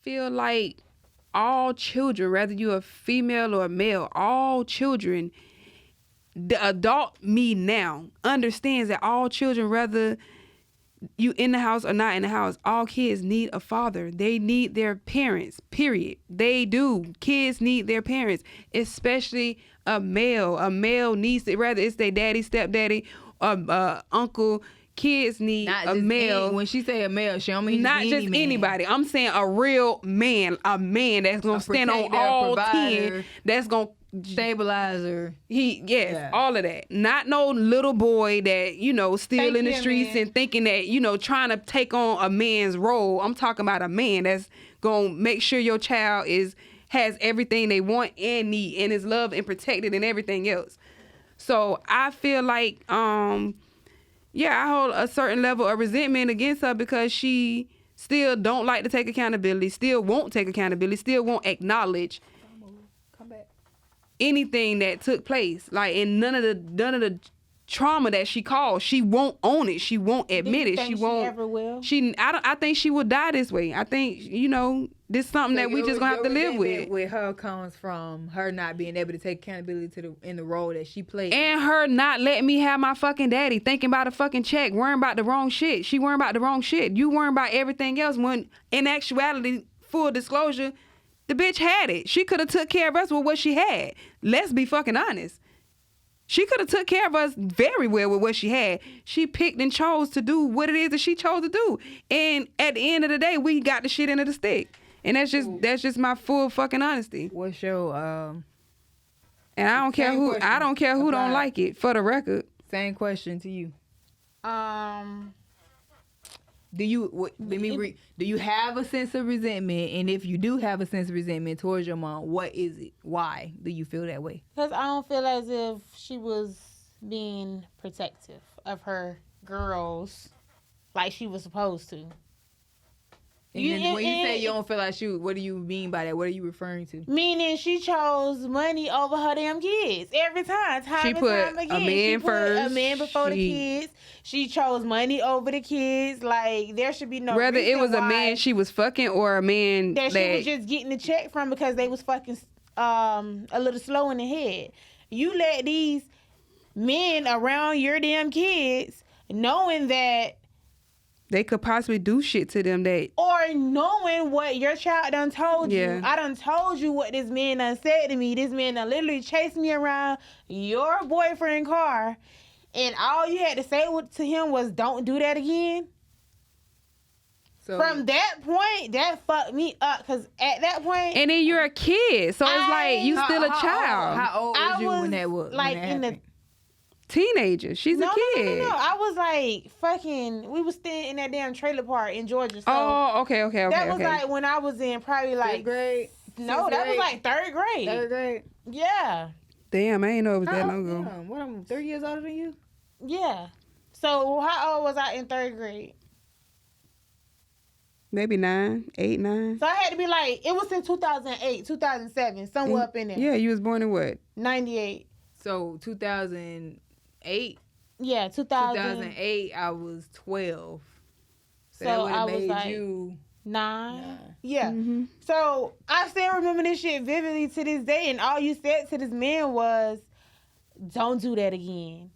feel like all children, whether you're a female or a male, all children, the adult me now understands that all children, whether you in the house or not in the house, all kids need a father. They need their parents, period. They do. Kids need their parents, especially a male. A male needs it, whether it's their daddy, stepdaddy, uncle. Kids need not a male. When she say a male, she don't mean not just anybody. I'm saying a real man, a man that's gonna stand on all 10, that's gonna stabilizer. All of that. Not no little boy that, still in the streets man. and thinking that, trying to take on a man's role. I'm talking about a man that's gonna make sure your child has everything they want and need and is loved and protected and everything else. So I feel like I hold a certain level of resentment against her because she still don't like to take accountability, still won't take accountability, still won't acknowledge anything that took place. Like, in none of the trauma that she caused, she won't own it. She won't admit it. She won't. She ever will? I think she will die this way. I think, this is something that we just gonna have to live with. With her comes from her not being able to take accountability in the role that she played, and her not letting me have my fucking daddy, thinking about a fucking check, worrying about the wrong shit. She worrying about the wrong shit. You worrying about everything else when, in actuality, full disclosure, the bitch had it. She could have took care of us with what she had. Let's be fucking honest. She could have took care of us very well with what she had. She picked and chose to do what it is that she chose to do. And at the end of the day, we got the shit into the stick. And that's just my full fucking honesty. What's your and I don't care who don't like it, for the record. Same question to you. Do you have a sense of resentment? And if you do have a sense of resentment towards your mom, what is it? Why do you feel that way? Because I don't feel as if she was being protective of her girls like she was supposed to. And when you say you don't feel like what do you mean by that? What are you referring to? Meaning she chose money over her damn kids every time. She put a man first. A man before the kids. She chose money over the kids. Like, there should be no whether it was a man she was fucking or a man that she was just getting the check from because they was fucking a little slow in the head. You let these men around your damn kids knowing that they could possibly do shit to them or knowing what your child done told you. Yeah. I done told you what this man done said to me. This man done literally chased me around your boyfriend car, and all you had to say to him was, don't do that again. So from that point, that fucked me up, because at that point... And then you're a kid, so it's like you still a child. How old was you when that was? Like in the... Teenager. She's a kid. No. I was like fucking. We was staying in that damn trailer park in Georgia. So okay. That was like when I was in probably like 5th grade. No, that was like 3rd grade. 3rd grade. Yeah. Damn, I ain't know it was that long ago. What? I'm 3 years older than you. Yeah. So how old was I in 3rd grade? Maybe 8, 9. So I had to be like, it was in 2008, 2007, somewhere up in there. Yeah, you was born in what? 98. So 2008. Yeah, 2008. I was 12. So that would have made like you 9. Yeah. Mm-hmm. So I still remember this shit vividly to this day. And all you said to this man was, "Don't do that again."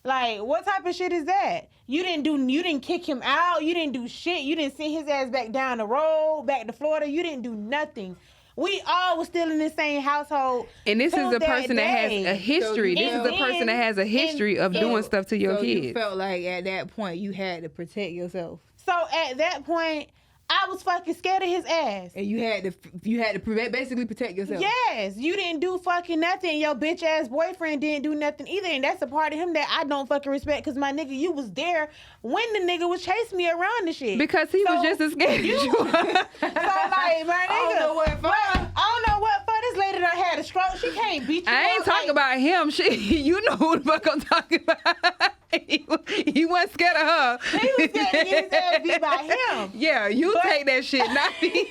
Like, what type of shit is that? You didn't kick him out. You didn't do shit. You didn't send his ass back down the road, back to Florida. You didn't do nothing. We all was still in the same household. And this is a person that has a history. This is a person that has a history of doing stuff to your kids. You felt like at that point you had to protect yourself. So at that point, I was fucking scared of his ass. And you had to basically protect yourself. Yes, you didn't do fucking nothing. Your bitch ass boyfriend didn't do nothing either, and that's a part of him that I don't fucking respect. Cause my nigga, you was there when the nigga was chasing me around the shit. Because he was just as scared as you. So like, my nigga, I don't know what for this lady done had a stroke. She can't beat you. I ain't talking about him. You know who the fuck I'm talking about. He wasn't scared of her. He was scared to get his ass beat by him. Yeah, you take that shit, not me.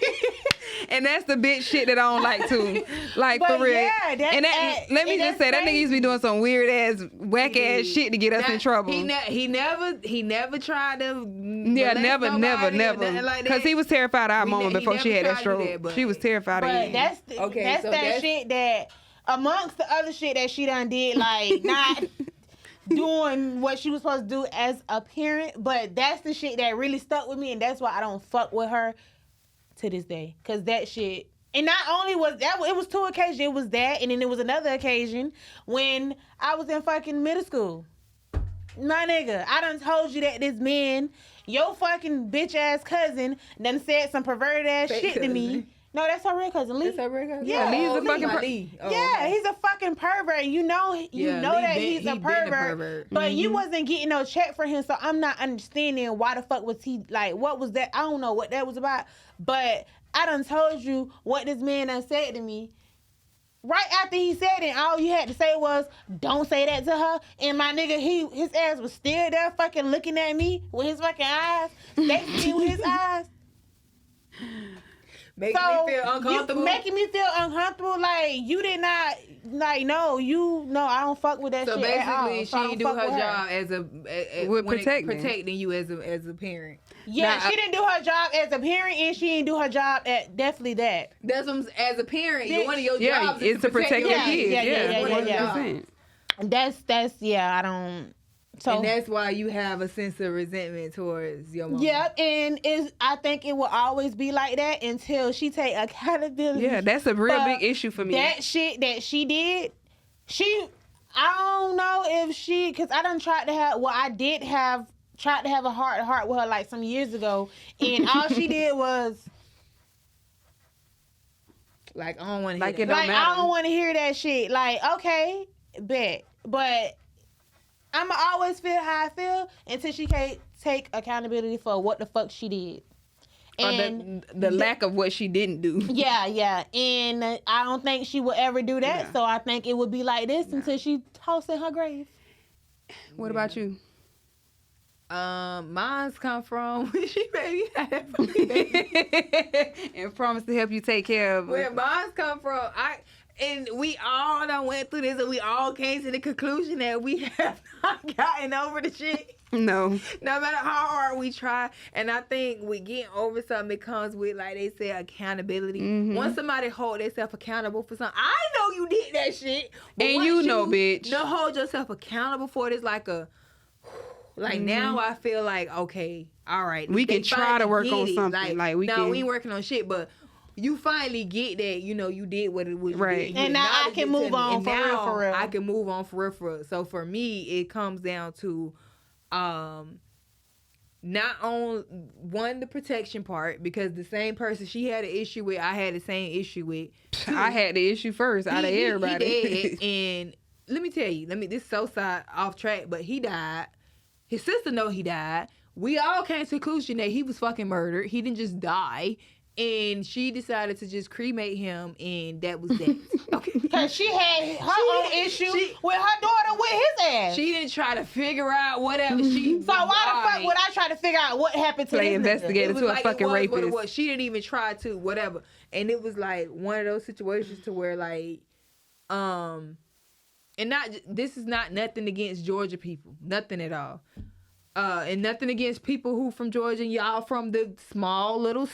And that's the bitch shit that I don't like too. Like, But for real. yeah, Let me just say, that nigga used to be doing some weird ass, whack ass shit to get us in trouble. He never tried to. Yeah, never. Like Because he was terrified of our mama he before she never had that tried to stroke. do that, but- She was terrified of But him. that's that shit that, amongst the other shit that she done did, like not doing what she was supposed to do as a parent, but that's the shit that really stuck with me, and that's why I don't fuck with her to this day. Cause that shit, and not only was that, it was two occasions. It was that, and then there was another occasion when I was in fucking middle school. My nigga, I done told you that this man, your fucking bitch ass cousin, done said some perverted ass Fake shit to me. cousin. No, that's her real cousin, Lee. That's her real cousin? Yeah, Lee's a Lee. fucking Lee. Oh, Yeah, okay. he's a fucking pervert. You know Yeah, that Lee he's a he been a pervert. But you wasn't getting no check for him, so I'm not understanding why the fuck was he, like, what was that? I don't know what that was about. But I done told you what this man done said to me. Right after he said it, all you had to say was, don't say that to her. And my nigga, his ass was still there fucking looking at me with his fucking eyes. Stacking me with his eyes. Making me feel uncomfortable. You making me feel uncomfortable. Like, you did not, like, no, I don't fuck with that So shit at all. basically, So I she don't didn't do fuck her with job as With when it- protecting you as a parent. Yeah, Now, she didn't do her job as a parent, and she didn't do her job at definitely that. That's what as a parent. Yeah, one of your Yeah, jobs it's to protect your Yeah, kids. yeah, Yeah, yeah, yeah. 100%. That's yeah, I don't. So And that's why you have a sense of resentment towards your mom. yeah, and I think it will always be like that until she take accountability. Yeah, that's a real for big issue for me. That shit that she did, I don't know if because I done tried to have, well, I did tried to have a heart to heart with her like some years ago, and all she did was Like, I don't want to Like hear it that. don't like, I matter. don't want to hear that shit. Like, okay, bet. But I'ma always feel how I feel until she can't take accountability for what the fuck she did. Or And the lack of what she didn't do. yeah. And I don't think she will ever do that. Yeah. So I think it would be like this until she toss in her grave. What about you? Mine's come from she made me have that from me. And promise to help you take care of Where it. mine's come from, and we all done went through this, and we all came to the conclusion that we have not gotten over the shit. No. No matter how hard we try, and I think with getting over something, it comes with, like they say, accountability. Mhm. Once somebody hold themselves accountable for something, I know you did that shit, but And once you know, bitch. to hold yourself accountable for it is like a, like now I feel like, okay, all right, We they can try to finally work get on it. something. Like, we no, can- we ain't working on shit, but you finally get that, you know, you did what it was. Right. You And now I acknowledge can it to move me. on And for real, now for real. I can move on for real. So for me, it comes down to, not on one, the protection part, because the same person she had an issue with, I had the same issue with. I had the issue first out of everybody. He dead, and let me tell you, this is so side off track, but he died. His sister know he died. We all came to the conclusion that he was fucking murdered. He didn't just die. And she decided to just cremate him, and that was that. Okay. Because she had her own issue with her daughter with his ass. She didn't try to figure out whatever she. So why the fuck would I try to figure out what happened to Play this nigga? investigator. It was to a like fucking it was rapist. what it was. She didn't even try to, whatever. And it was like one of those situations to where like, and this is not nothing against Georgia people, nothing at all. And nothing against people who from Georgia and y'all from the small little,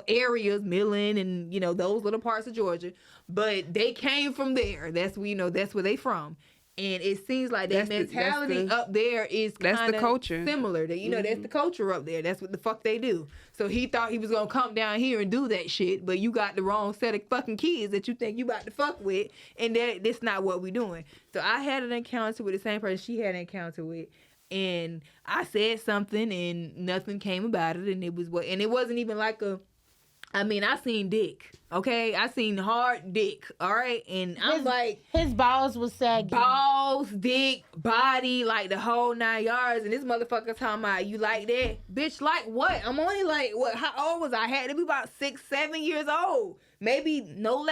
areas, Millen and, those little parts of Georgia. But they came from there. That's where, that's where they from. And it seems like that mentality up there is that's the kind of culture. similar. That that's the culture up there. That's what the fuck they do. So he thought he was gonna come down here and do that shit, but you got the wrong set of fucking kids that you think you about to fuck with, and that's not what we doing. So I had an encounter with the same person she had an encounter with. And I said something and nothing came about it, and it wasn't even like I seen dick, okay? I seen hard dick, all right? And I'm like, his balls was saggy. balls, dick, body, like the whole 9 yards, and this motherfucker talking about, you like that? Bitch, like what? I'm only like, what, how old was I? I had to be about 6, 7 years old. Maybe no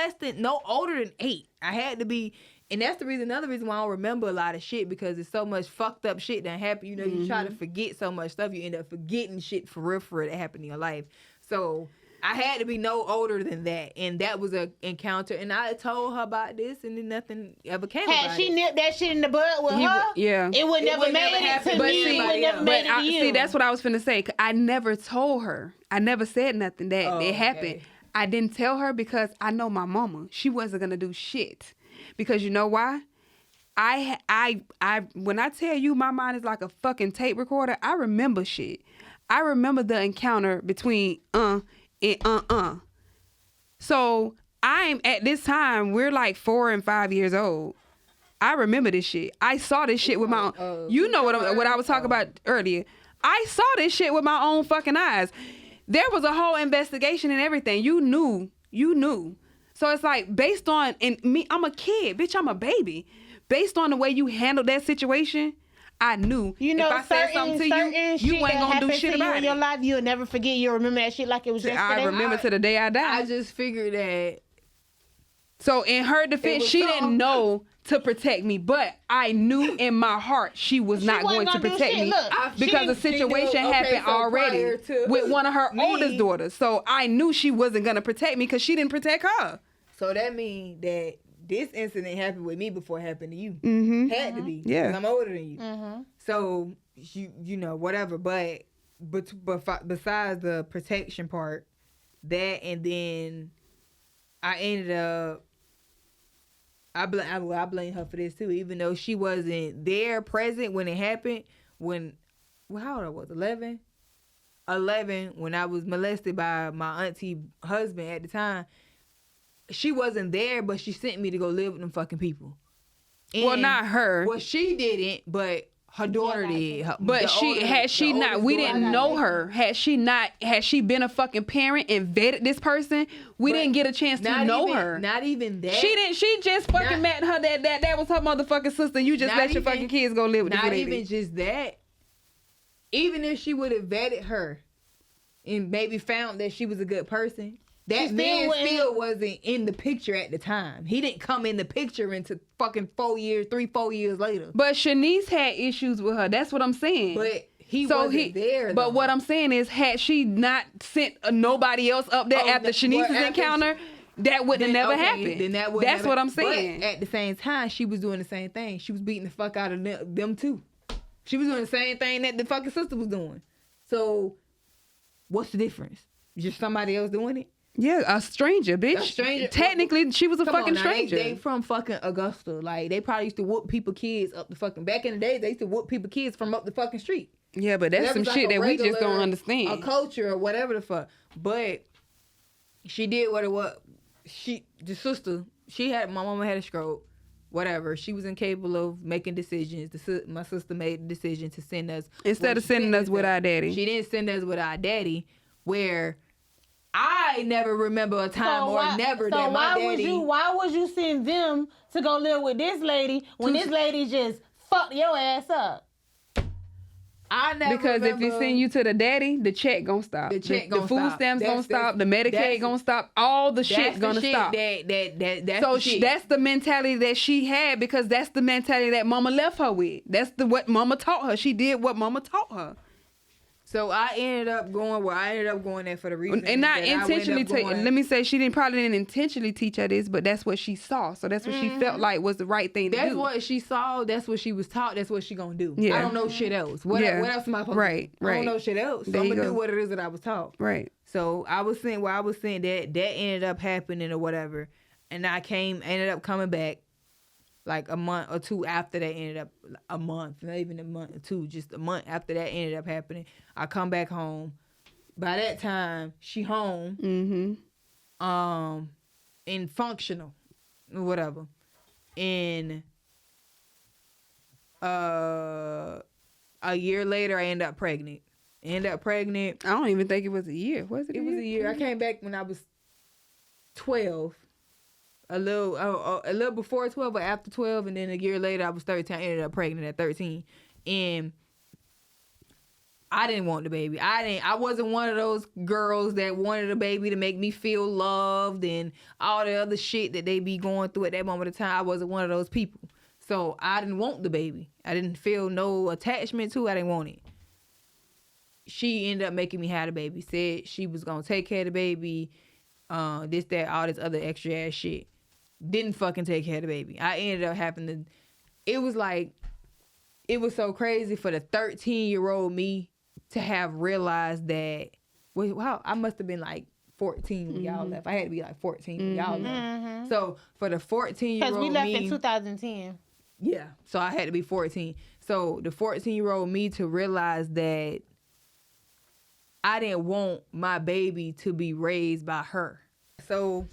older than 8. I had to be. And that's another reason why I don't remember a lot of shit, because it's so much fucked up shit that happened. You know, you try to forget so much stuff, you end up forgetting shit for real that happened in your life. So I had to be no older than that, and that was an encounter. And I told her about this, and then nothing ever came. Had she nipped that shit in the bud with her, it would never made it to me. It would never made it to you. See, that's what I was finna say. I never told her. I never said nothing that it happened. I didn't tell her because I know my mama. She wasn't gonna do shit. Because you know why? I when I tell you my mind is like a fucking tape recorder, I remember shit. I remember the encounter between and So I'm at this time, we're like 4 and 5 years old. I remember this shit. I saw this shit with my own. You know what I was talking about earlier. I saw this shit with my own fucking eyes. There was a whole investigation and everything. You knew. So it's like, based on, and me, I'm a kid, bitch, I'm a baby. Based on the way you handled that situation, I knew. You know, if I said something to you, you ain't gonna do shit about it. In your life, you'll never forget. You'll remember that shit like it was yesterday. I remember to the day I died. I just figured that. So in her defense, she didn't know to protect me, but I knew in my heart she was not going to protect me. Because the situation happened already with one of her oldest daughters. So I knew she wasn't going to protect me because she didn't protect her. So that means that this incident happened with me before it happened to you. Had to be. Yeah. Because I'm older than you. So, you know, whatever. But besides the protection part, that, and then I ended up, I blame her for this too, even though she wasn't there present when it happened. How old I was? 11, when I was molested by my auntie husband at the time. She wasn't there, but she sent me to go live with them fucking people. And, well, not her. Well, she didn't, but her daughter did. But we didn't know her. Had she been a fucking parent and vetted this person, we didn't get a chance to know her. Not even that. She just fucking met her that was her motherfucking sister. You just let your fucking kids go live with this lady. Not even just that. Even if she would have vetted her and maybe found that she was a good person, that man still wasn't in the picture at the time. He didn't come in the picture until fucking 4 years later. But Shanice had issues with her. That's what I'm saying. But he wasn't there. But what I'm saying is, had she not sent nobody else up there after Shanice's encounter, that would have never happened. That's what I'm saying. But at the same time, she was doing the same thing. She was beating the fuck out of them too. She was doing the same thing that the fucking sister was doing. So, what's the difference? Just somebody else doing it? Yeah, a stranger, bitch. A stranger. Technically, she was a fucking stranger. They from fucking Augusta. Like, they probably used to whoop people kids up the fucking... Back in the day, they used to whoop people kids from up the fucking street. Yeah, but that's some shit that we just don't understand. A culture or whatever the fuck. But she did what it was. The sister, my mama had a stroke. Whatever. She was incapable of making decisions. My sister made the decision to send us... Instead of sending us with our daddy. She didn't send us with our daddy, where... I never remember a time that my daddy... Why would you send them to go live with this lady when this lady just fucked your ass up? Because if you send you to the daddy, the check gonna stop. The food stamps gonna stop. The Medicaid gonna stop. All the shit gonna stop. That's the mentality that she had, because that's the mentality that mama left her with. That's what mama taught her. She did what mama taught her. So I ended up going there for the reason. And not intentionally. Let me say, she probably didn't intentionally teach her this, but that's what she saw. So that's what she felt like was the right thing to do. That's what she saw. That's what she was taught. That's what she gonna do. Yeah. I don't know shit else. What else am I supposed to do? I don't know shit else. So I'm gonna do what it is that I was taught. Right. So I was saying that ended up happening or whatever, and ended up coming back. Like a month or two after that ended up, a month, not even a month or two, just a month after that ended up happening. I come back home. By that time, she home. And functional, or whatever. And a year later, I end up pregnant. I don't even think it was a year. Was it? It was a year. I came back when I was 12. A little before 12 or after 12, and then a year later I was 13. I ended up pregnant at 13, and I didn't want the baby. I wasn't one of those girls that wanted a baby to make me feel loved and all the other shit that they be going through at that moment of time. I wasn't one of those people. So I didn't want the baby. I didn't feel no attachment to it. I didn't want it. She ended up making me have the baby. Said she was gonna take care of the baby. This, that, all this other extra ass shit. Didn't fucking take care of the baby. I ended up having to. It was so crazy for the 13-year-old me to have realized that. Wow, I must have been like 14 when y'all left. I had to be like 14 when y'all left. So for the 14-year-old Because we left me, in 2010. yeah. So I had to be 14. So the 14-year-old me to realize that I didn't want my baby to be raised by her. So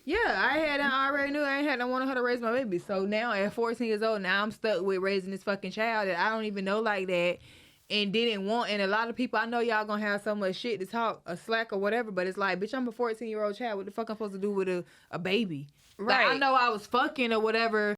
yeah, I already knew I didn't want her to raise my baby. So now at 14 years old, now I'm stuck with raising this fucking child that I don't even know like that and didn't want. And a lot of people, I know y'all gonna have so much shit to talk, a slack or whatever, but it's like, bitch, I'm a 14-year-old child. What the fuck I'm supposed to do with a baby? Right. Like, I know I was fucking or whatever,